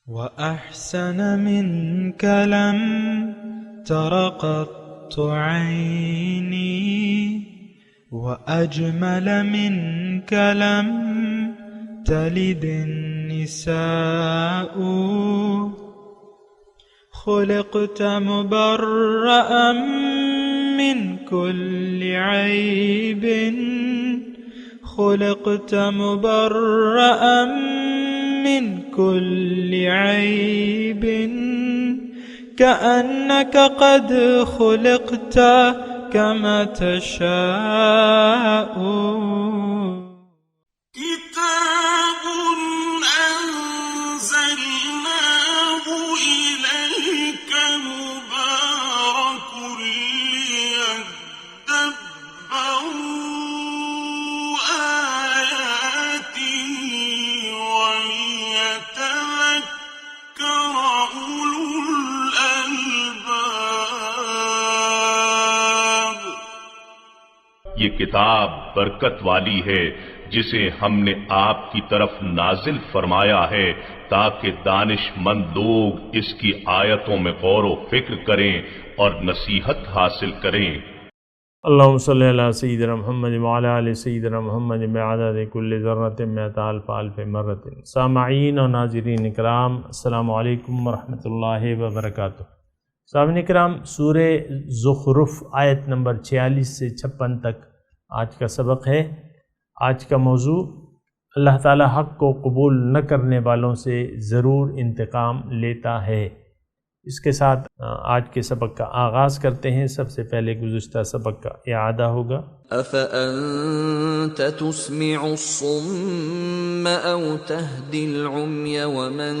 وأحسن منك لم تر قط عيني وأجمل منك لم تلد النساء خلقت مبرأ من كل عيب خلقت مبرأ من كل عيب كأنك قد خلقت كما تشاء كتاب أنزلناه إليك مبارك ليدبروا آياته وليتذكر أولو الألباب۔ یہ کتاب برکت والی ہے جسے ہم نے آپ کی طرف نازل فرمایا ہے تاکہ دانش مند لوگ اس کی آیتوں میں غور و فکر کریں اور نصیحت حاصل کریں۔ اللہم صلی علی سیدنا محمد وعلی آل سیدنا محمد بعدد کل ذرۃ مئۃ الف الف مرۃ۔ سامعین و ناظرین اکرام، السلام علیکم ورحمۃ اللہ وبرکاتہ۔ سامعین اکرام، سورہ زخرف آیت نمبر 46 سے 56 تک آج کا سبق ہے۔ آج کا موضوع اللہ تعالی حق کو قبول نہ کرنے والوں سے ضرور انتقام لیتا ہے۔ اس کے ساتھ آج کے سبق کا آغاز کرتے ہیں۔ سب سے پہلے گزشتہ سبق کا اعادہ ہوگا۔ أَفَأَنْتَ تُسْمِعُ الصُّمَّ أَوْ تَهْدِي الْعُمْيَ وَمَنْ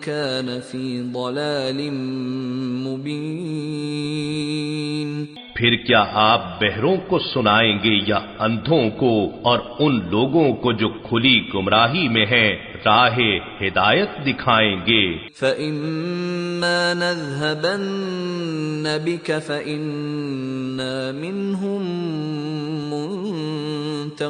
كَانَ فِي ضَلَالٍ مُبِينٍ۔ پھر کیا آپ بہروں کو سنائیں گے یا اندھوں کو اور ان لوگوں کو جو کھلی گمراہی میں ہیں راہ ہدایت دکھائیں گے؟ فَإِمَّا نَذْهَبَنَّ بِكَ فَإِنَّا مِنْهُمْ مُنْتَقِمُونَ۔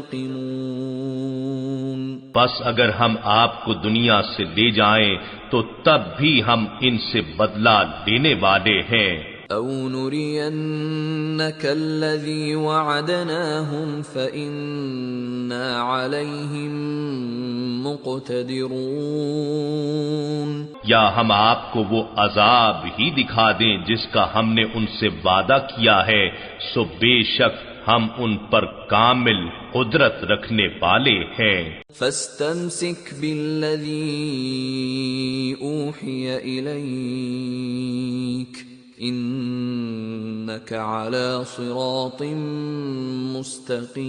بس اگر ہم آپ کو دنیا سے لے جائیں تو تب بھی ہم ان سے بدلہ لینے والے ہیں۔ أَوْ نُرِيَنَّكَ الَّذِي وَعَدْنَاهُمْ فَإِنَّا عَلَيْهِمْ مُقْتَدِرُونَ۔ یا ہم آپ کو وہ عذاب ہی دکھا دیں جس کا ہم نے ان سے وعدہ کیا ہے، سو بے شک ہم ان پر کامل قدرت رکھنے والے ہیں۔ فَاسْتَمْسِكْ بِالَّذِي أُوحِيَ إِلَيْكَ إِنَّكَ عَلَى صِرَاطٍ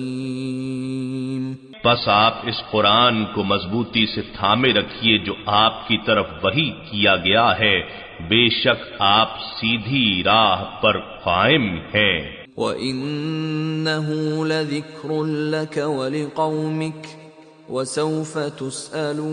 مُسْتَقِيمٍ۔ بس آپ اس قرآن کو مضبوطی سے تھامے رکھیے جو آپ کی طرف وحی کیا گیا ہے، بے شک آپ سیدھی راہ پر قائم ہیں۔ وَإِنَّهُ لَذِكْرٌ لَكَ وَلِقَوْمِكَ وَسَوْفَ تُسْأَلُونَ۔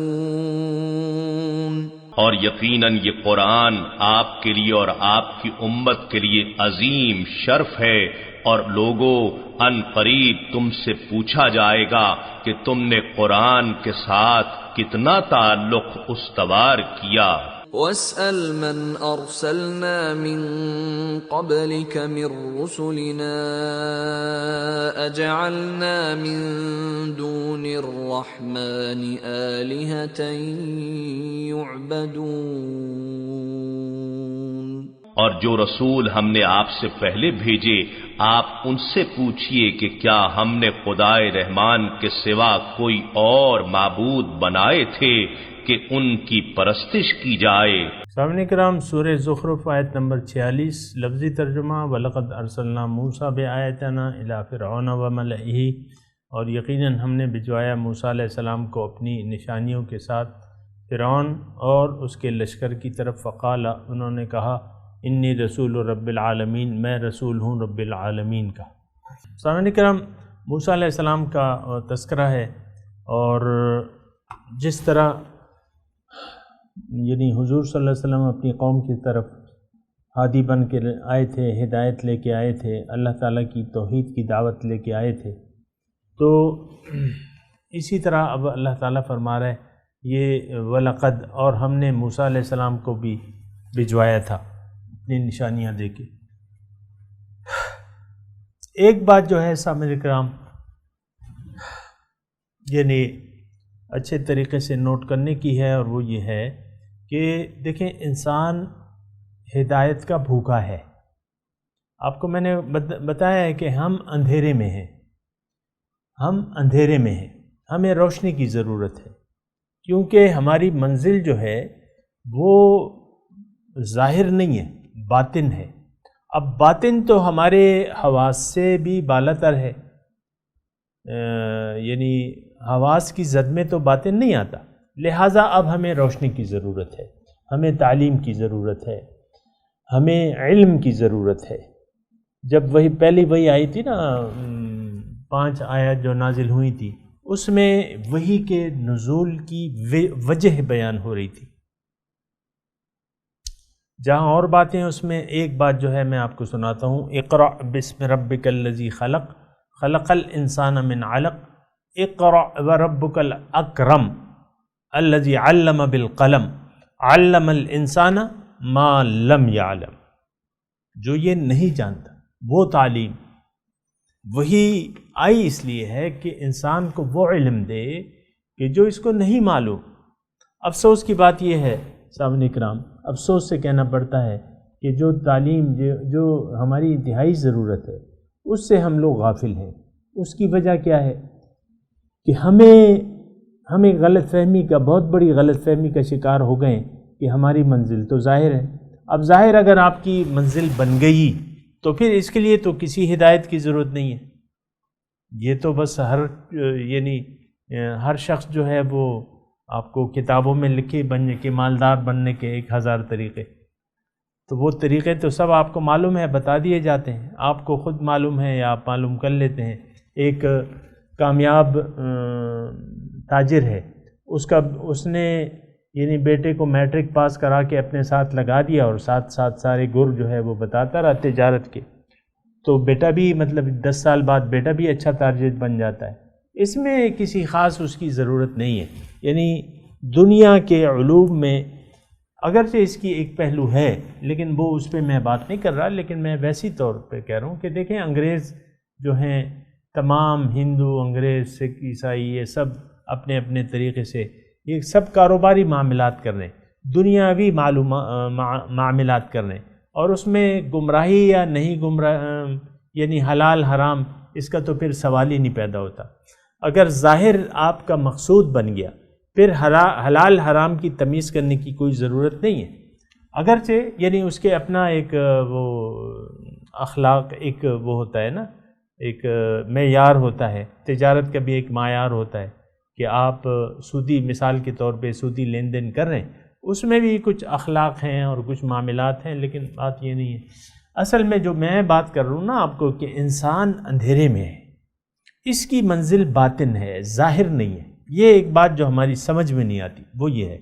اور یقیناً یہ قرآن آپ کے لیے اور آپ کی امت کے لیے عظیم شرف ہے، اور لوگوں ان قریب تم سے پوچھا جائے گا کہ تم نے قرآن کے ساتھ کتنا تعلق استوار کیا۔ وَاسْأَلْ مَنْ أَرْسَلْنَا مِنْ قَبْلِكَ مِنْ رُسُلِنَا أَجَعَلْنَا مِنْ دُونِ الرَّحْمَنِ آلِهَةً يُعْبَدُونَ۔ اور جو رسول ہم نے آپ سے پہلے بھیجے آپ ان سے پوچھئے کہ کیا ہم نے خدائے رحمان کے سوا کوئی اور معبود بنائے تھے کہ ان کی پرستش کی جائے۔ سامعین کرام، سورہ زخرف آیت نمبر 46 لفظی ترجمہ وَلَقَدْ أَرْسَلْنَا مُوسَىٰ بِآيَاتِنَا إِلَىٰ فِرْعَوْنَ وَمَلَئِهِ، اور یقیناً ہم نے بھجوایا موسیٰ علیہ السلام کو اپنی نشانیوں کے ساتھ فرعون اور اس کے لشکر کی طرف۔ فقال، انہوں نے کہا، انی رسول رب العالمین، میں رسول ہوں رب العالمین کا۔ سامعین کرام، موسیٰ علیہ السلام کا تذکرہ ہے، اور جس طرح یعنی حضور صلی اللہ علیہ وسلم اپنی قوم کی طرف ہادی بن کے آئے تھے، ہدایت لے کے آئے تھے، اللہ تعالیٰ کی توحید کی دعوت لے کے آئے تھے، تو اسی طرح اب اللہ تعالیٰ فرما رہا ہے یہ وَلَقَدْ، اور ہم نے موسیٰ علیہ السلام کو بھی بھجوایا تھا اپنی نشانیاں دے کے۔ ایک بات جو ہے سامعین کرام یعنی اچھے طریقے سے نوٹ کرنے کی ہے، اور وہ یہ ہے کہ دیکھیں انسان ہدایت کا بھوکا ہے۔ آپ کو میں نے بتایا ہے کہ ہم اندھیرے میں ہیں، ہمیں روشنی کی ضرورت ہے، کیونکہ ہماری منزل جو ہے وہ ظاہر نہیں ہے، باطن ہے۔ اب باطن تو ہمارے حواس سے بھی بالا تر ہے، یعنی حواس کی زد میں تو باطن نہیں آتا، لہٰذا اب ہمیں روشنی کی ضرورت ہے، ہمیں تعلیم کی ضرورت ہے، ہمیں علم کی ضرورت ہے۔ جب پہلی وحی آئی تھی نا 5 آیات جو نازل ہوئی تھی، اس میں وحی کے نزول کی وجہ بیان ہو رہی تھی۔ جہاں اور باتیں اس میں ایک بات جو ہے میں آپ کو سناتا ہوں، اقرأ بسم ربک الذی خلق خلق الانسان من علق اقرأ وربک الاکرم الذی علم بالقلم علم الانسان ما لم یعلم۔ جو یہ نہیں جانتا وہ تعلیم، وہی آئی اس لیے ہے کہ انسان کو وہ علم دے کہ جو اس کو نہیں معلوم۔ افسوس کی بات یہ ہے سامعین کرام، افسوس سے کہنا پڑتا ہے کہ جو تعلیم جو ہماری انتہائی ضرورت ہے اس سے ہم لوگ غافل ہیں۔ اس کی وجہ کیا ہے کہ ہمیں غلط فہمی کا، بہت بڑی غلط فہمی کا شکار ہو گئے کہ ہماری منزل تو ظاہر ہے۔ اب ظاہر اگر آپ کی منزل بن گئی تو پھر اس کے لیے تو کسی ہدایت کی ضرورت نہیں ہے۔ یہ تو بس ہر شخص جو ہے وہ آپ کو کتابوں میں لکھے بننے کے، مالدار بننے کے 1000 طریقے، تو وہ طریقے تو سب آپ کو معلوم ہے، بتا دیے جاتے ہیں، آپ کو خود معلوم ہے یا آپ معلوم کر لیتے ہیں۔ ایک کامیاب تاجر ہے، اس نے یعنی بیٹے کو میٹرک پاس کرا کے اپنے ساتھ لگا دیا، اور ساتھ سارے گر جو ہے وہ بتاتا رہا تجارت کے، تو بیٹا بھی مطلب 10 سال بعد بیٹا بھی اچھا تاجر بن جاتا ہے۔ اس میں کسی خاص اس کی ضرورت نہیں ہے۔ یعنی دنیا کے علوم میں اگرچہ اس کی ایک پہلو ہے، لیکن وہ اس پہ میں بات نہیں کر رہا، لیکن میں ویسی طور پہ کہہ رہا ہوں کہ دیکھیں انگریز جو ہیں، تمام ہندو، انگریز، سکھ، عیسائی، یہ سب اپنے اپنے طریقے سے یہ سب کاروباری معاملات کر رہے ہیں، دنیاوی معاملات کر رہے ہیں، اور اس میں گمراہی یا نہیں گمراہ یعنی حلال حرام اس کا تو پھر سوال ہی نہیں پیدا ہوتا۔ اگر ظاہر آپ کا مقصود بن گیا پھر حلال حرام کی تمیز کرنے کی کوئی ضرورت نہیں ہے، اگرچہ یعنی اس کے اپنا ایک وہ اخلاق ایک وہ ہوتا ہے نا، ایک معیار ہوتا ہے، تجارت کا بھی ایک معیار ہوتا ہے کہ آپ سودی، مثال کے طور پہ سودی لین دین کر رہے ہیں، اس میں بھی کچھ اخلاق ہیں اور کچھ معاملات ہیں، لیکن بات یہ نہیں ہے۔ اصل میں جو میں بات کر رہا ہوں نا آپ کو کہ انسان اندھیرے میں ہے، اس کی منزل باطن ہے، ظاہر نہیں ہے۔ یہ ایک بات جو ہماری سمجھ میں نہیں آتی وہ یہ ہے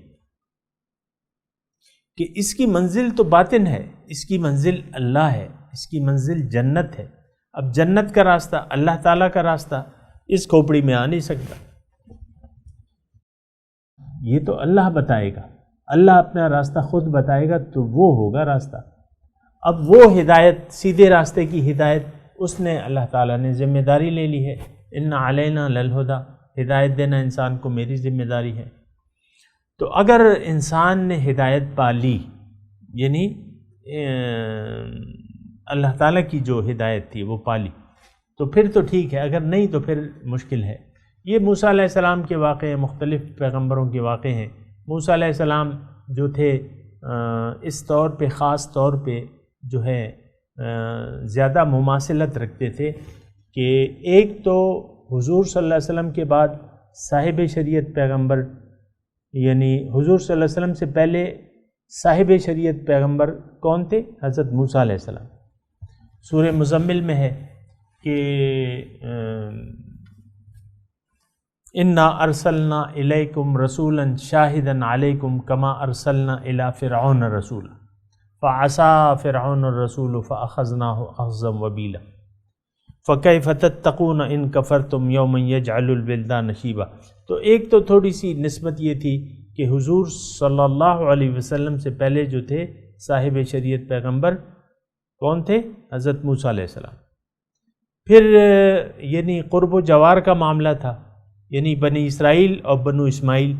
کہ اس کی منزل تو باطن ہے، اس کی منزل اللہ ہے، اس کی منزل جنت ہے۔ اب جنت کا راستہ، اللہ تعالیٰ کا راستہ اس کھوپڑی میں آ نہیں سکتا، یہ تو اللہ بتائے گا، اللہ اپنا راستہ خود بتائے گا تو وہ ہوگا راستہ۔ اب وہ ہدایت، سیدھے راستے کی ہدایت، اس نے اللہ تعالیٰ نے ذمہ داری لے لی ہے، ان علینا للہدیٰ، ہدایت دینا انسان کو میری ذمہ داری ہے۔ تو اگر انسان نے ہدایت پا لی، یعنی اللہ تعالیٰ کی جو ہدایت تھی وہ پا لی، تو پھر تو ٹھیک ہے، اگر نہیں تو پھر مشکل ہے۔ یہ موسیٰ علیہ السلام کے واقعے، مختلف پیغمبروں کے واقعے ہیں۔ موسیٰ علیہ السلام جو تھے اس طور پہ، خاص طور پہ جو ہے زیادہ مماثلت رکھتے تھے کہ ایک تو حضور صلی اللہ علیہ وسلم کے بعد صاحب شریعت پیغمبر، یعنی حضور صلی اللہ علیہ وسلم سے پہلے صاحب شریعت پیغمبر کون تھے؟ حضرت موسیٰ علیہ السلام۔ سورہ مزمل میں ہے کہ انا ارسلنا الیکم رسولا شاہدا علیکم کما ارسلنا الی فرعون رسولا فعصى فرعون الرسول فاخذناه اخذا وبیلا فکیف تتقون ان کفرتم یوما یجعل الولدان شیبا۔ تو ایک تو تھوڑی سی نسبت یہ تھی کہ حضور صلی اللہ علیہ وسلم سے پہلے جو تھے صاحب شریعت پیغمبر کون تھے؟ حضرت موسیٰ علیہ السلام. پھر یعنی قرب و جوار کا معاملہ تھا، یعنی بنی اسرائیل اور بنو اسماعیل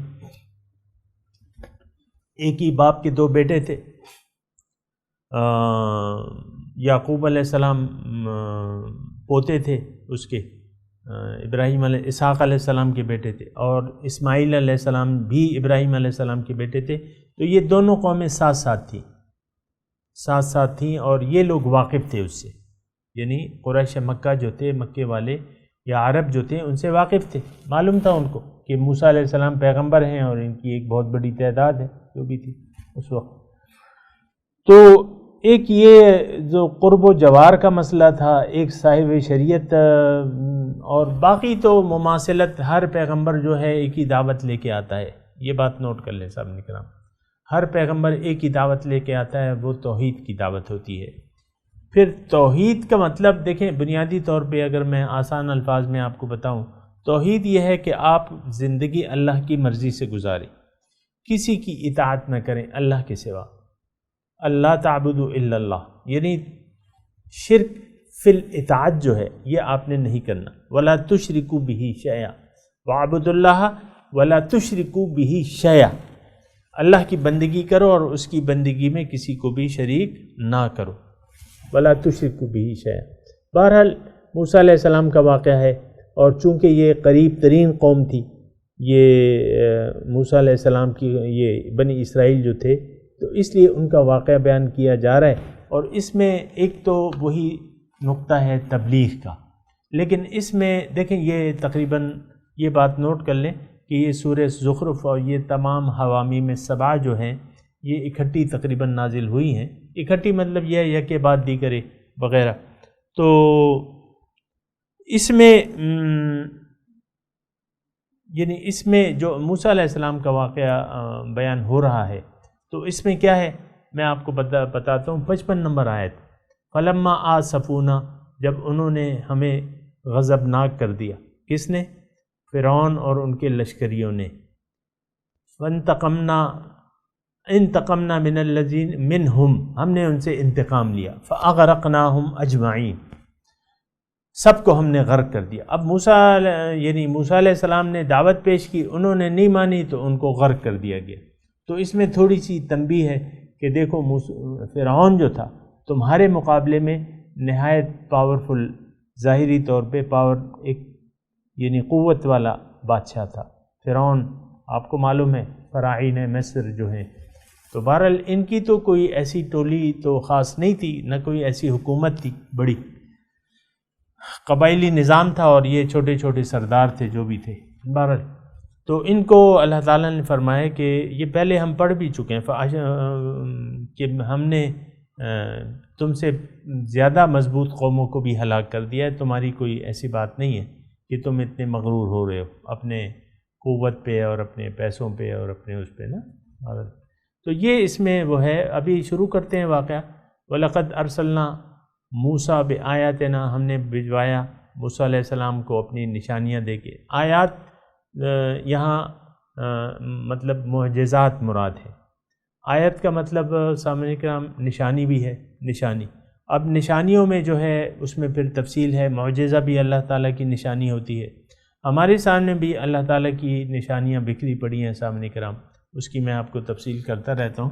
ایک ہی باپ کے دو بیٹے تھے. یعقوب علیہ السلام پوتے تھے اس کے، ابراہیم علیہ اسحاق علیہ السلام کے بیٹے تھے، اور اسماعیل علیہ السلام بھی ابراہیم علیہ السلام کے بیٹے تھے. تو یہ دونوں قومیں ساتھ ساتھ تھیں اور یہ لوگ واقف تھے اس سے، یعنی قریش مکہ جو تھے، مکے والے یا عرب جو تھے ان سے واقف تھے. معلوم تھا ان کو کہ موسیٰ علیہ السلام پیغمبر ہیں اور ان کی ایک بہت بڑی تعداد ہے جو بھی تھی اس وقت. تو ایک یہ جو قرب و جوار کا مسئلہ تھا، ایک صاحب شریعت، اور باقی تو مماثلت. ہر پیغمبر جو ہے ایک ہی دعوت لے کے آتا ہے، یہ بات نوٹ کر لیں صاحب کرام. ہر پیغمبر ایک ہی دعوت لے کے آتا ہے، وہ توحید کی دعوت ہوتی ہے. پھر توحید کا مطلب دیکھیں، بنیادی طور پہ اگر میں آسان الفاظ میں آپ کو بتاؤں، توحید یہ ہے کہ آپ زندگی اللہ کی مرضی سے گزاریں، کسی کی اطاعت نہ کریں اللہ کے سوا. اللہ تعبدوا الا اللہ، یعنی شرک فی الاطاعت جو ہے یہ آپ نے نہیں کرنا. ولا تشرکوا بہ شیئا واعبدوا اللہ ولا تشرکوا بہ شیئا، اللہ کی بندگی کرو اور اس کی بندگی میں کسی کو بھی شریک نہ کرو. ولا تشرکوا بہ شیئا. بہرحال موسیٰ علیہ السلام کا واقعہ ہے، اور چونکہ یہ قریب ترین قوم تھی، یہ موسیٰ علیہ السلام کی یہ بنی اسرائیل جو تھے، تو اس لیے ان کا واقعہ بیان کیا جا رہا ہے. اور اس میں ایک تو وہی نقطہ ہے تبلیغ کا، لیکن اس میں دیکھیں یہ تقریباً یہ بات نوٹ کر لیں کہ یہ سورہ زخرف اور یہ تمام حوامیم 7 جو ہیں یہ اکٹھی تقریباً نازل ہوئی ہیں. اکٹھی مطلب یہ ہے کہ بعد دیگرے وغیرہ. تو اس میں یعنی اس میں جو موسیٰ علیہ السلام کا واقعہ بیان ہو رہا ہے، تو اس میں کیا ہے میں آپ کو بتاتا ہوں. 55 نمبر آیت. فلما آسفونا، جب انہوں نے ہمیں غضبناک کر دیا. کس نے؟ فرعون اور ان کے لشکریوں نے. انتقمنا من الذین منہم، ہم نے ان سے انتقام لیا. فاغرقناہم اجمعین، سب کو ہم نے غرق کر دیا. اب موسیٰ علیہ السلام نے دعوت پیش کی، انہوں نے نہیں مانی تو ان کو غرق کر دیا گیا. تو اس میں تھوڑی سی تنبیہ ہے کہ دیکھو فرعون جو تھا تمہارے مقابلے میں نہایت پاورفل، ظاہری طور پہ پاور، ایک یعنی قوت والا بادشاہ تھا فرعون. آپ کو معلوم ہے فراعین مصر جو ہیں، تو بہرحال ان کی تو کوئی ایسی ٹولی تو خاص نہیں تھی، نہ کوئی ایسی حکومت تھی بڑی، قبائلی نظام تھا اور یہ چھوٹے چھوٹے سردار تھے جو بھی تھے. بہرحال تو ان کو اللہ تعالیٰ نے فرمایا کہ یہ پہلے ہم پڑھ بھی چکے ہیں کہ ہم نے تم سے زیادہ مضبوط قوموں کو بھی ہلاک کر دیا ہے. تمہاری کوئی ایسی بات نہیں ہے کہ تم اتنے مغرور ہو رہے ہو اپنے قوت پہ اور اپنے پیسوں پہ اور اپنے اس پہ نا. تو یہ اس میں وہ ہے. ابھی شروع کرتے ہیں واقعہ. وَلَقَدْ أَرْسَلْنَا موسیٰ بِآیَاتِنَا، ہم نے بھجوایا موسیٰ علیہ السلام کو اپنی نشانیاں دے کے. آیات یہاں مطلب معجزات مراد ہے. آیت کا مطلب سامعین کرام نشانی بھی ہے، نشانی. اب نشانیوں میں جو ہے اس میں پھر تفصیل ہے. معجزہ بھی اللہ تعالیٰ کی نشانی ہوتی ہے. ہمارے سامنے بھی اللہ تعالیٰ کی نشانیاں بکھری پڑی ہیں سامعین کرام، اس کی میں آپ کو تفصیل کرتا رہتا ہوں.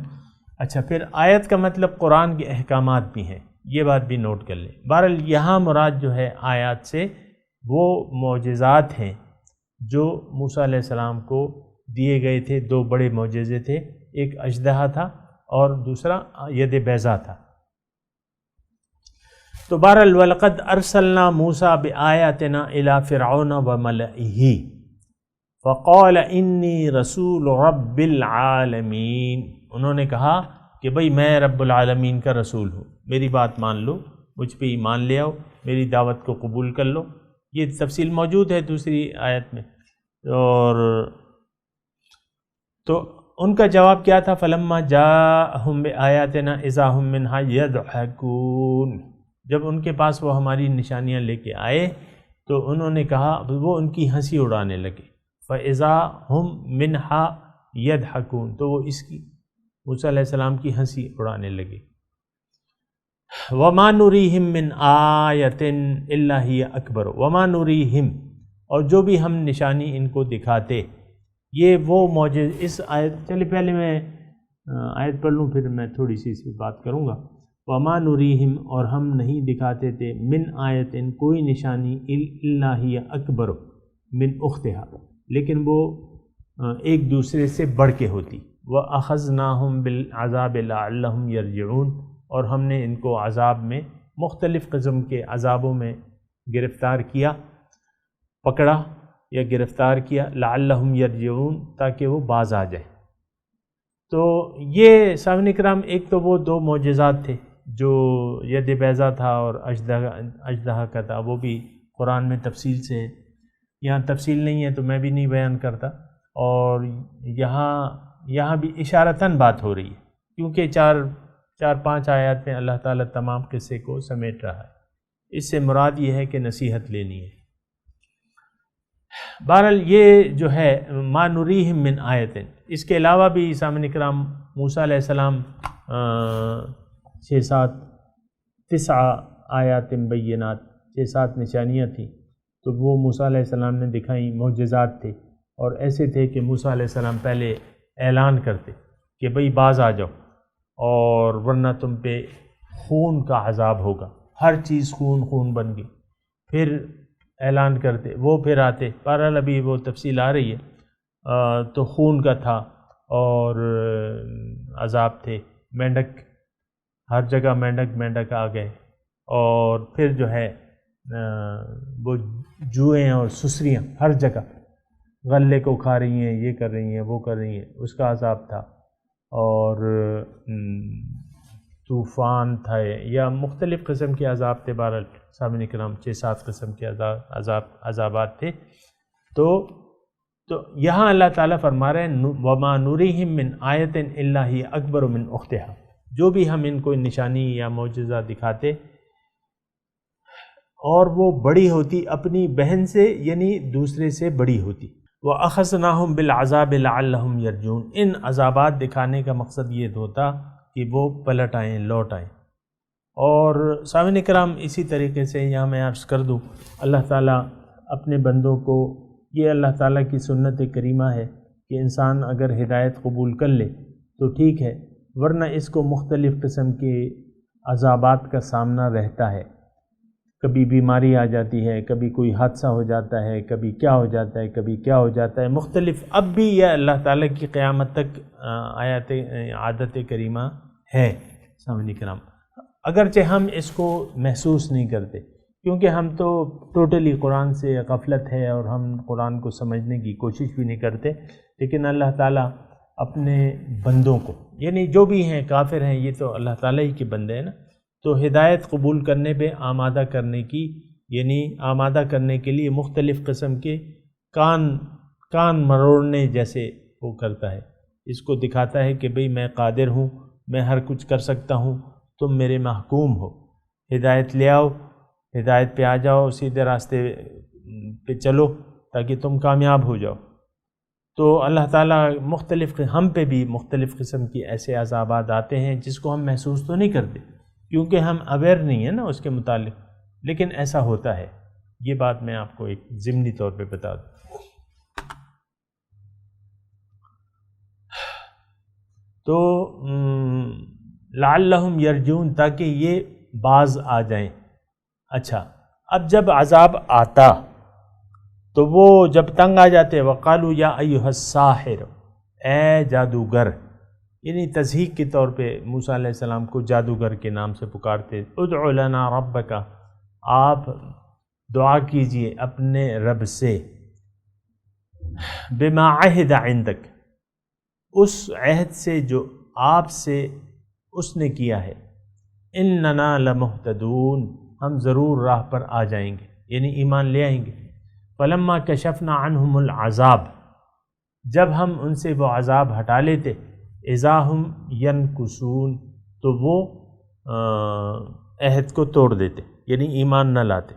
اچھا، پھر آیت کا مطلب قرآن کے احکامات بھی ہیں، یہ بات بھی نوٹ کر لیں. بہرحال یہاں مراد جو ہے آیات سے وہ معجزات ہیں جو موسیٰ علیہ السلام کو دیے گئے تھے. 2 بڑے معجزے تھے، ایک اژدہا تھا اور دوسرا ید بیضا تھا. تو بہرحال وَلَقَدْ أَرْسَلْنَا مُوسَىٰ بِآيَاتِنَا إِلَىٰ فِرْعَوْنَ وَمَلَئِهِ فَقَالَ إِنِّي رَسُولُ رَبِّ الْعَالَمِينَ. انہوں نے کہا کہ بھئی میں رب العالمین کا رسول ہوں، میری بات مان لو، مجھ پہ ایمان لے آؤ، میری دعوت کو قبول کر لو. یہ تفصیل موجود ہے دوسری آیت میں. اور تو ان کا جواب کیا تھا؟ فَلَمَّا جَاءَهُم بِآيَاتِنَا إِذَا هُم مِّنْهَا يَضْحَكُونَ. جب ان کے پاس وہ ہماری نشانیاں لے کے آئے تو انہوں نے کہا، وہ ان کی ہنسی اڑانے لگے. فَإِذَا هُمْ مِنْهَا يَضْحَكُونَ، تو وہ اس کی موسیٰ علیہ السلام کی ہنسی اڑانے لگے. وَمَا نُرِيهِمْ مِنْ آیَةٍ إِلَّا هِيَ أَكْبَرُ وَمَا نُرِيهِمْ، اور جو بھی ہم نشانی ان کو دکھاتے، یہ وہ معجزہ. اس آیت، چلے پہلے میں آیت پڑھ لوں پھر میں تھوڑی سی اس پہ بات کروں گا. وَمَا نُرِيهِمْ، اور ہم نہیں دکھاتے تھے، مِنْ آیَةٍ کوئی نشانی، إِلَّا هِيَ أَكْبَرُ مِنْ أُخْتِهَا، لیکن وہ ایک دوسرے سے بڑھ کے ہوتی. وَأَخَذْنَاهُمْ بِالْعَذَابِ لَعَلَّهُمْ يَرْجِعُونَ، اور ہم نے ان کو عذاب میں، مختلف قسم کے عذابوں میں گرفتار کیا، پکڑا یا گرفتار کیا، لعلہم یرجعون، تاکہ وہ باز آ جائیں. تو یہ سامعین کرام، ایک تو وہ دو معجزات تھے جو ید بیضا تھا اور اژدہا کا تھا، وہ بھی قرآن میں تفصیل سے ہے. یہاں تفصیل نہیں ہے تو میں بھی نہیں بیان کرتا، اور یہاں بھی اشارتاً بات ہو رہی ہے، کیونکہ چار پانچ آیات میں اللہ تعالیٰ تمام قصے کو سمیٹ رہا ہے. اس سے مراد یہ ہے کہ نصیحت لینی ہے. بہرحال یہ جو ہے ما نریہم من آیتن، اس کے علاوہ بھی سامعین کرام موسیٰ علیہ السلام 9 آیات بینات، 6 نشانیاں تھیں، تو وہ موسیٰ علیہ السلام نے دکھائیں، معجزات تھے. اور ایسے تھے کہ موسیٰ علیہ السلام پہلے اعلان کرتے کہ بھئی باز آ جاؤ، اور ورنہ تم پہ خون کا عذاب ہوگا. ہر چیز خون بن گئی. پھر اعلان کرتے، وہ پھر آتے. بہرحال ابھی وہ تفصیل آ رہی ہے. تو خون کا تھا، اور عذاب تھے. مینڈک، ہر جگہ مینڈک آ گئے. اور پھر جو ہے وہ جوئیں اور سسریاں ہر جگہ غلے کو کھا رہی ہیں، یہ کر رہی ہیں، وہ کر رہی ہیں، اس کا عذاب تھا. اور طوفان تھا، یا مختلف قسم کے عذاب تھے. بہرحال سامعین کرام 6-7 قسم کے عذابات تھے. تو یہاں اللہ تعالیٰ فرما رہے ہیں وَمَا نُرِيهِم مِّنْ آیَةٍ إِلَّا هِيَ أَكْبَرُ مِنْ أُخْتِهَا، جو بھی ہم ان کو نشانی یا معجزہ دکھاتے، اور وہ بڑی ہوتی اپنی بہن سے، یعنی دوسرے سے بڑی ہوتی. وَأَخَذْنَاهُمْ بِالْعَذَابِ لَعَلَّهُمْ يَرْجِعُونَ، ان عذابات دکھانے کا مقصد یہ ہوتا کہ وہ پلٹ آئیں، لوٹ آئیں. اور سامعین کرام اسی طریقے سے یہاں میں عرض کر دوں، اللہ تعالیٰ اپنے بندوں کو، یہ اللہ تعالیٰ کی سنت کریمہ ہے کہ انسان اگر ہدایت قبول کر لے تو ٹھیک ہے، ورنہ اس کو مختلف قسم کے عذابات کا سامنا رہتا ہے. کبھی بیماری آ جاتی ہے، کبھی کوئی حادثہ ہو جاتا ہے، کبھی کیا ہو جاتا ہے، کبھی کیا ہو جاتا ہے، مختلف. اب بھی یہ اللہ تعالیٰ کی قیامت تک عادت کریمہ ہے سامعین کرام، اگرچہ ہم اس کو محسوس نہیں کرتے، کیونکہ ہم تو ٹوٹلی قرآن سے غفلت ہے، اور ہم قرآن کو سمجھنے کی کوشش بھی نہیں کرتے. لیکن اللہ تعالیٰ اپنے بندوں کو، یعنی جو بھی ہیں کافر ہیں، یہ تو اللہ تعالیٰ ہی کے بندے ہیں نا، تو ہدایت قبول کرنے پہ آمادہ کرنے کی، یعنی آمادہ کرنے کے لیے مختلف قسم کے کان مروڑنے جیسے وہ کرتا ہے. اس کو دکھاتا ہے کہ بھئی میں قادر ہوں، میں ہر کچھ کر سکتا ہوں، تم میرے محکوم ہو، ہدایت لے آؤ، ہدایت پہ آ جاؤ، سیدھے راستے پہ چلو تاکہ تم کامیاب ہو جاؤ. تو اللہ تعالیٰ ہم پہ بھی مختلف قسم کی ایسے عذابات آتے ہیں جس کو ہم محسوس تو نہیں کرتے، کیونکہ ہم اویئر نہیں ہیں نا اس کے متعلق، لیکن ایسا ہوتا ہے. یہ بات میں آپ کو ایک ضمنی طور پہ بتا دوں. تو لعلہم یرجعون، تاکہ یہ باز آ جائیں. اچھا، اب جب عذاب آتا تو وہ جب تنگ آ جاتے، وقالوا یا ایھا الساحر، اے جادوگر، یعنی تضحیق کے طور پہ موسیٰ علیہ السلام کو جادوگر کے نام سے پکارتے. ادع لنا ربک، آپ دعا کیجئے اپنے رب سے، بما عہد عندک، اس عہد سے جو آپ سے اس نے کیا ہے. اننا لمہتدون، ہم ضرور راہ پر آ جائیں گے، یعنی ایمان لے آئیں گے. فلما کشفنا عنہم العذاب، جب ہم ان سے وہ عذاب ہٹا لیتے، اذا ہم ینکثون، تو وہ عہد کو توڑ دیتے، یعنی ایمان نہ لاتے.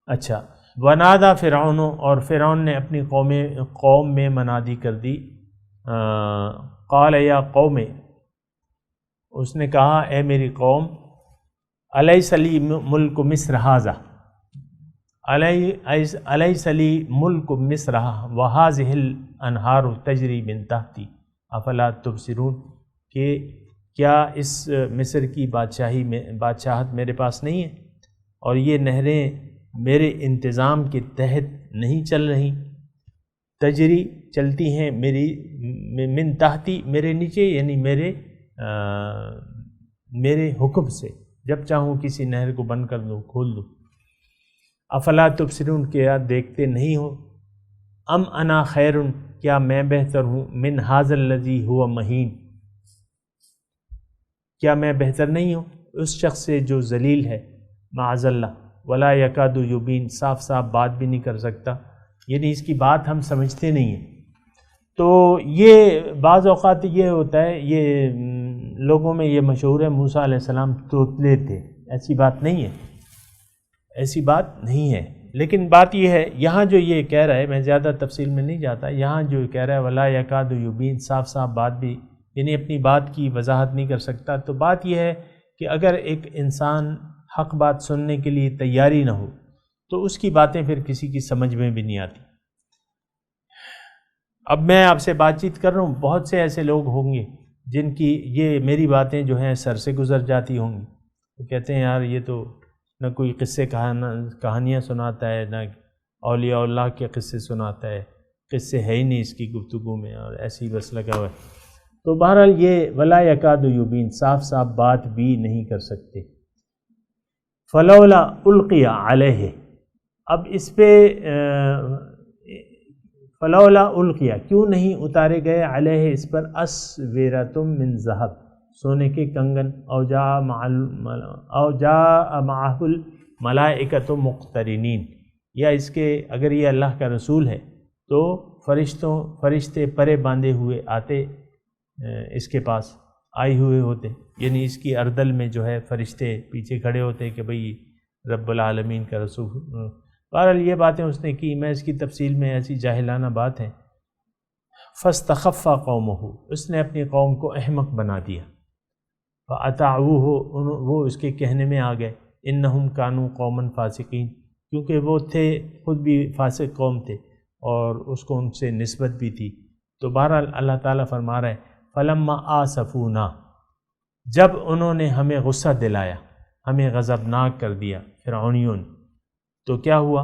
اچھا، ونادى فرعون، اور فرعون نے اپنی قوم میں منادی کر دی، قال یا قوم، اس نے کہا اے میری قوم، الیس لی ملک مصر ھذا، الیس لی ملک مصر وھذہ الانہار تجری من تحتی افلا تبصرون، کہ کیا اس مصر کی بادشاہت میرے پاس نہیں ہے اور یہ نہریں میرے انتظام کے تحت نہیں چل رہی؟ تجری چلتی ہیں میری من تحتی میرے نیچے، یعنی میرے حکم سے، جب چاہوں کسی نہر کو بند کر دوں، کھول دوں۔ افلا تبصرون، کیا دیکھتے نہیں ہو؟ ام انا خیر، کیا میں بہتر ہوں، من ھذا الذی ھو مہین، کیا میں بہتر نہیں ہوں اس شخص سے جو ذلیل ہے، معاذ اللہ، ولا یکاد یبین، صاف صاف بات بھی نہیں کر سکتا، یعنی اس کی بات ہم سمجھتے نہیں ہیں۔ تو یہ بعض اوقات یہ ہوتا ہے، یہ لوگوں میں یہ مشہور ہے موسیٰ علیہ السلام توتلے تھے، ایسی بات نہیں ہے، ایسی بات نہیں ہے۔ لیکن بات یہ ہے یہاں جو یہ کہہ رہا ہے، میں زیادہ تفصیل میں نہیں جاتا، یہاں جو کہہ رہا ہے ولا یکاد یبین، صاف صاف بات بھی، یعنی اپنی بات کی وضاحت نہیں کر سکتا، تو بات یہ ہے کہ اگر ایک انسان حق بات سننے کے لیے تیاری نہ ہو تو اس کی باتیں پھر کسی کی سمجھ میں بھی نہیں آتی۔ اب میں آپ سے بات چیت کر رہا ہوں، بہت سے ایسے لوگ ہوں گے جن کی یہ میری باتیں جو ہیں سر سے گزر جاتی ہوں گی، وہ کہتے ہیں یار یہ تو نہ کوئی قصے کہانیاں سناتا ہے، نہ اولیاء اللہ کے قصے سناتا ہے، قصے ہے ہی نہیں اس کی گفتگو میں، اور ایسے ہی بس لگا ہوا ہے۔ تو بہرحال یہ ولا یکاد یبین، صاف صاف بات بھی نہیں کر سکتے۔ فلولا القی علیہ، اب اس پہ فلولا القیا، کیوں نہیں اتارے گئے، علیہ اس پر، اسورۃ من ذہب، سونے کے کنگن، او جاء معہ الملائکۃ مقترنین، یا اس کے اگر یہ اللہ کا رسول ہے تو فرشتے پرے باندھے ہوئے آتے اس کے پاس، آئے ہوئے ہوتے، یعنی اس کی اردل میں جو ہے فرشتے پیچھے کھڑے ہوتے کہ بھئی رب العالمین کا رسول۔ بہرحال یہ باتیں اس نے کی، میں اس کی تفصیل میں، ایسی جاہلانہ بات ہے۔ فاستخف قومہ، اس نے اپنی قوم کو احمق بنا دیا، فاطاعوہ، وہ اس کے کہنے میں آ گئے، انہم کانوا قوما فاسقین، کیونکہ وہ تھے خود بھی فاسق قوم تھے اور اس کو ان سے نسبت بھی تھی۔ تو بہرحال اللہ تعالیٰ فرما رہا ہے فلما آسفونا، جب انہوں نے ہمیں غصہ دلایا، ہمیں غضبناک کر دیا فرعونیون، تو کیا ہوا،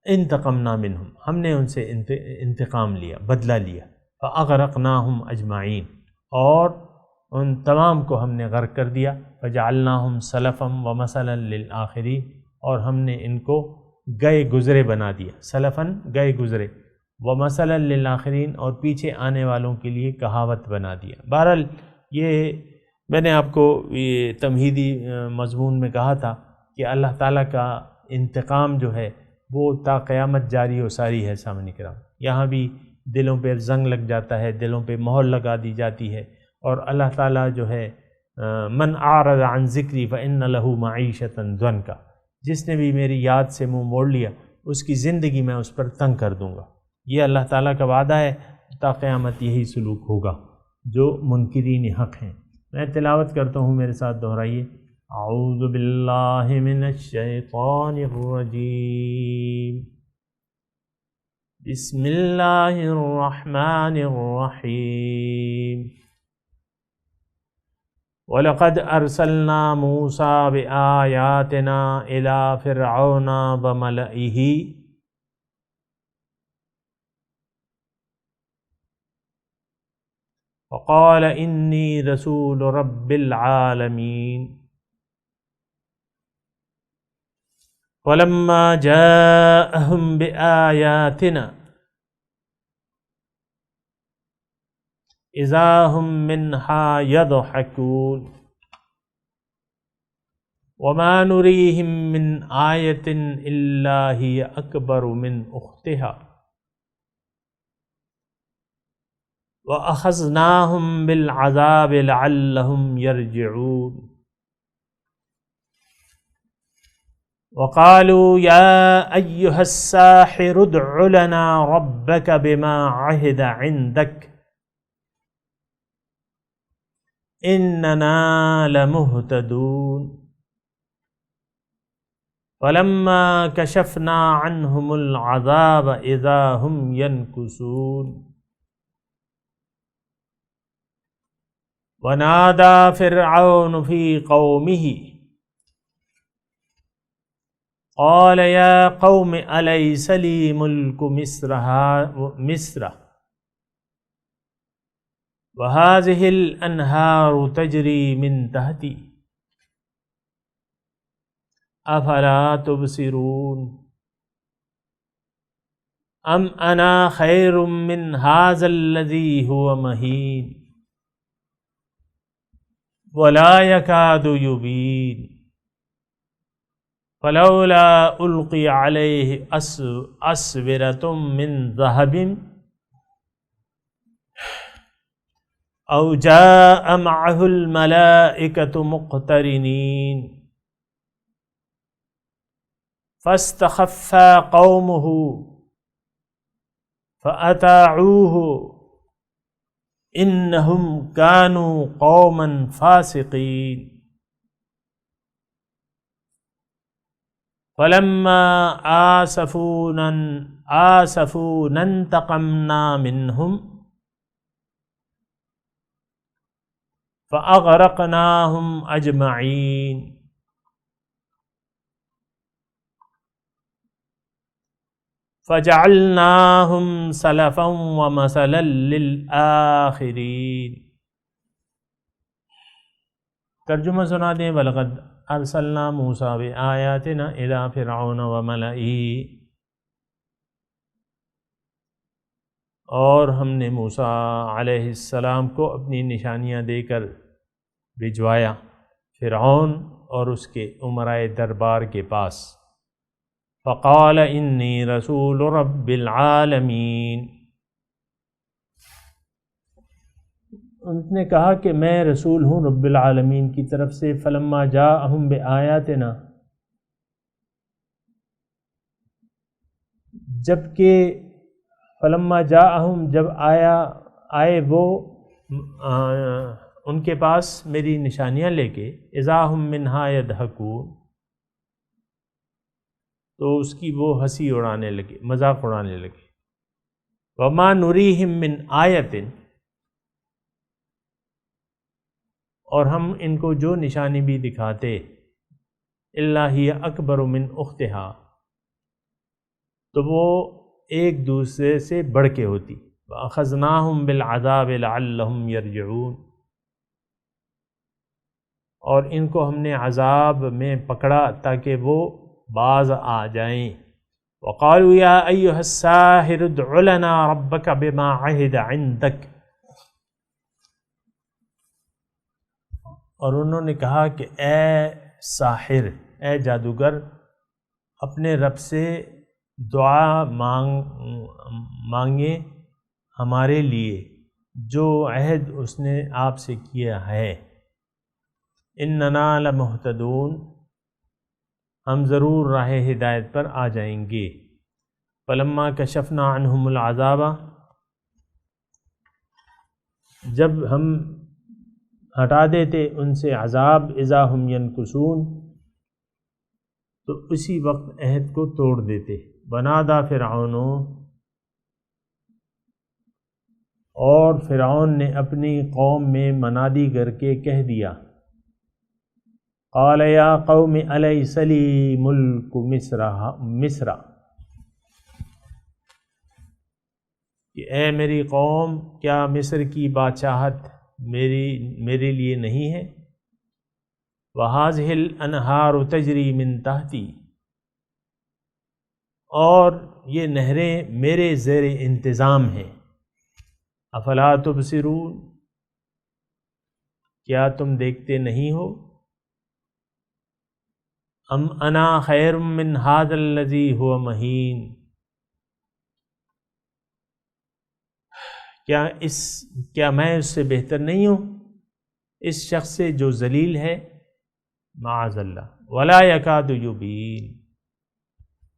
انتقمنا منہم، ہم نے ان سے انتقام لیا، بدلہ لیا، فاغرقناہم اجمعین، اور ان تمام کو ہم نے غرق کر دیا، فجعلناہم سلفا ومثلا للآخرین، اور ہم نے ان کو گئے گزرے بنا دیا، سلفاً گئے گزرے، ومثلا للآخرین، اور پیچھے آنے والوں کے لیے کہاوت بنا دیا۔ بہرحال یہ میں نے آپ کو یہ تمہیدی مضمون میں کہا تھا کہ اللہ تعالیٰ کا انتقام جو ہے وہ تا قیامت جاری و ساری ہے۔ سامعین کرام، یہاں بھی دلوں پہ زنگ لگ جاتا ہے، دلوں پہ مہر لگا دی جاتی ہے، اور اللہ تعالیٰ جو ہے من اعرض عن ذکری فإن له معیشۃ ضنکا، جس نے بھی میری یاد سے منہ موڑ لیا اس کی زندگی میں اس پر تنگ کر دوں گا۔ یہ اللہ تعالیٰ کا وعدہ ہے، تا قیامت یہی سلوک ہوگا جو منکرین حق ہیں۔ میں تلاوت کرتا ہوں، میرے ساتھ دہرائیے، اعوذ باللہ من الشیطان الرجیم، بسم اللہ الرحمن الرحیم، وَلَقَدْ أَرْسَلْنَا مُوسَىٰ بِآيَاتِنَا إِلَىٰ فِرْعَوْنَ وَمَلَئِهِ وقال إني رسول رب العالمين ولما جاءهم بآياتنا إذا هم منها يضحكون وما نريهم من آية إلا هي أكبر من أختها وَأَخَذْنَاهُمْ بِالْعَذَابِ لَعَلَّهُمْ يَرْجِعُونَ۔ وقالوا يا أيها الساحر ادع لنا ربك بما عهد عندك إننا لمهتدون فلما كشفنا عنهم العذاب إذا هم ينكثون ونادى فرعون في قومه قال يا قوم أليس لي ملك مصر وهذه الأنهار تجري من تحتي أفلا تبصرون أم أنا خير من هذا الذي هو مهين ولا يكاد يبين فلولا ألقي عليه أسورة من ذهب أو جاء معه الملائكة مقترنين فاستخف قومه فأطاعوه إنهم كانوا قوما فاسقين فلما آسفونا انتقمنا منهم فأغرقناهم أجمعين فجعلناهم سلفا ومثلا للآخرین۔ ترجمہ سنا دیں۔ وَلَقَدْ أَرْسَلْنَا مُوسَىٰ بِآيَاتِنَا إِلَىٰ فِرْعَوْنَ وَمَلَئِهِ، اور ہم نے موسیٰ علیہ السلام کو اپنی نشانیاں دے کر بھجوایا فرعون اور اس کے امرائے دربار کے پاس۔ فقال انی رسول رب العالمین، انہوں نے کہا کہ میں رسول ہوں رب العالمین کی طرف سے۔ فلما جاءہم بآیاتنا، جبکہ فلما جاءہم، جب آئے وہ ان کے پاس میری نشانیاں لے کے، اذا ہم منہا یضحکون، تو اس کی وہ ہنسی اڑانے لگے، مذاق اڑانے لگے۔ وما نریہم من آیۃ، اور ہم ان کو جو نشانی بھی دکھاتے، الا ہی اکبر من اختہا، تو وہ ایک دوسرے سے بڑھ کے ہوتی۔ وَأَخَذْنَاهُمْ بِالْعَذَابِ لَعَلَّهُمْ يَرْجِعُونَ، اور ان کو ہم نے عذاب میں پکڑا تاکہ وہ باز آ جائیں۔ وَقَالُوا يَا أَيُّهَا السَّاحِرُ ادْعُ لَنَا رَبَّكَ بِمَا عَهِدَ عِندَكَ، اور انہوں نے کہا کہ اے ساحر، اے جادوگر، اپنے رب سے دعا مانگے ہمارے لیے جو عہد اس نے آپ سے کیا ہے۔ اننا لمہتدون، ہم ضرور راہ ہدایت پر آ جائیں گے۔ فلما کشفنا عنہم العذاب، جب ہم ہٹا دیتے ان سے عذاب، اذا ہم ینکثون، تو اسی وقت عہد کو توڑ دیتے۔ بنادا فرعون، اور فرعون نے اپنی قوم میں منادی کر کے کہہ دیا، قال یا قوم الیس لی ملک مصر، کہ اے میری قوم، کیا مصر کی بادشاہت میرے لیے نہیں ہے؟ وَهَٰذِهِ الْأَنْهَارُ تَجْرِي مِن تَحْتِي، اور یہ نہریں میرے زیر انتظام ہیں۔ افلا تبصرون، کیا تم دیکھتے نہیں ہو؟ ام انا خیر من ھذا الذی ھو مہین، کیا میں اس سے بہتر نہیں ہوں اس شخص سے جو ذلیل ہے؟ معاذ اللہ، ولا یکاد یبین،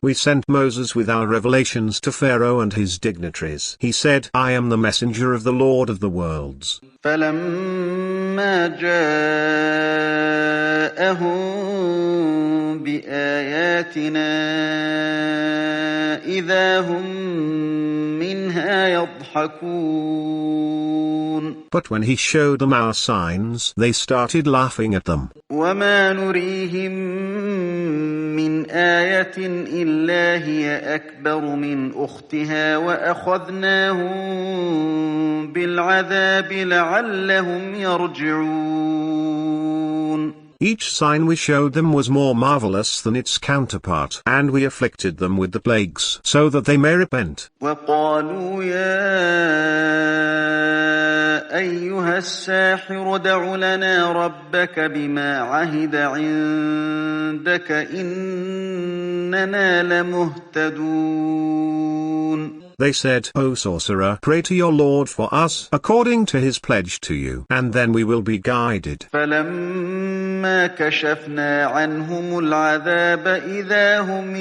We sent Moses with our revelations to Pharaoh and his dignitaries. He said, I am the messenger of the Lord of the worlds. فلما جاءهم بآياتنا إذا هم منها يضحكون. But when he showed them our signs, they started laughing at them. وما نريهم من آية إلا هي أكبر من أختها وأخذناهم بالعذاب لعلهم يرجعون. Each sign we showed them was more marvelous than its counterpart, and we afflicted them with the plagues, so that they may repent. وقالوا يا أيها الساحر ادع لنا ربك بما عهد عندك إننا لمهتدون. They said, O sorcerer, pray to your Lord for us, according to his pledge to you, and then we will be guided. فلما كشفنا عنهم العذاب إذا هم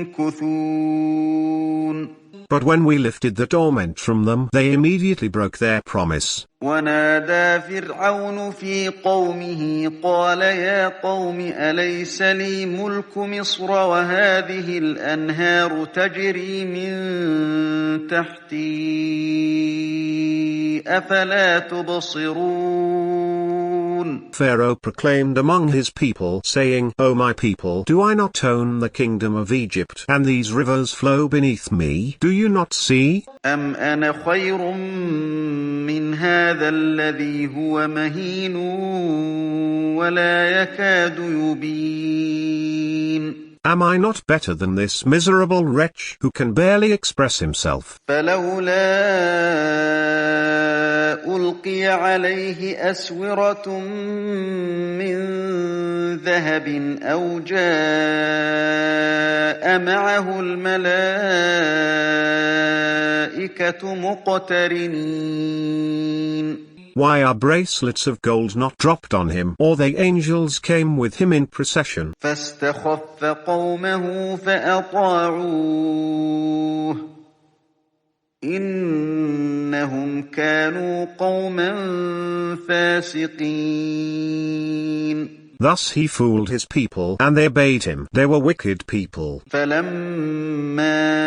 ينكثون. But when we lifted the torment from them, they immediately broke their promise. ونادى فرعون في قومه قال يا قوم أليس لي ملك مصر وهذه الأنهار تجري من تحتي أفلا تبصرون. Pharaoh proclaimed among his people, saying, O my people, do I not own the kingdom of Egypt, and these rivers flow beneath me? Do you not see? أم أنا خير من هذا الذي هو مهين ولا يكاد يبين. Am I not better than this miserable wretch who can barely express himself? فلولا ألقي عليه أسورة من ذهب أو جاء معه الملائكة مقترنين. Why are bracelets of gold not dropped on him, or the angels came with him in procession? فاستخف قومه فأطاعوه إنهم كانوا قوما فاسقين. Thus he fooled his people, and they obeyed him. They were wicked people. فلما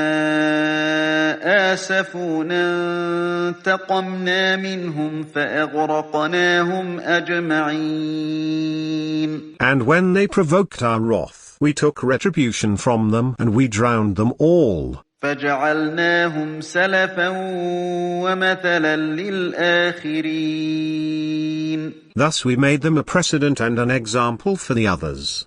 آسفونا انتقمنا منهم فأغرقناهم أجمعين. And when they provoked our wrath, we took retribution from them, and we drowned them all. فجعلناهم سلفا ومثلا للآخرين. Thus we made them a precedent and an example for the others.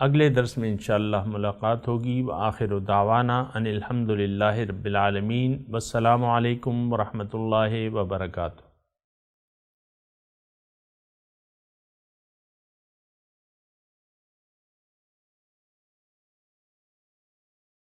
اگلے درس میں انشاءاللہ ملاقات ہوگی۔ وآخر دعوانا ان الحمدللہ رب العالمین، والسلام علیکم ورحمۃ اللہ وبرکاتہ۔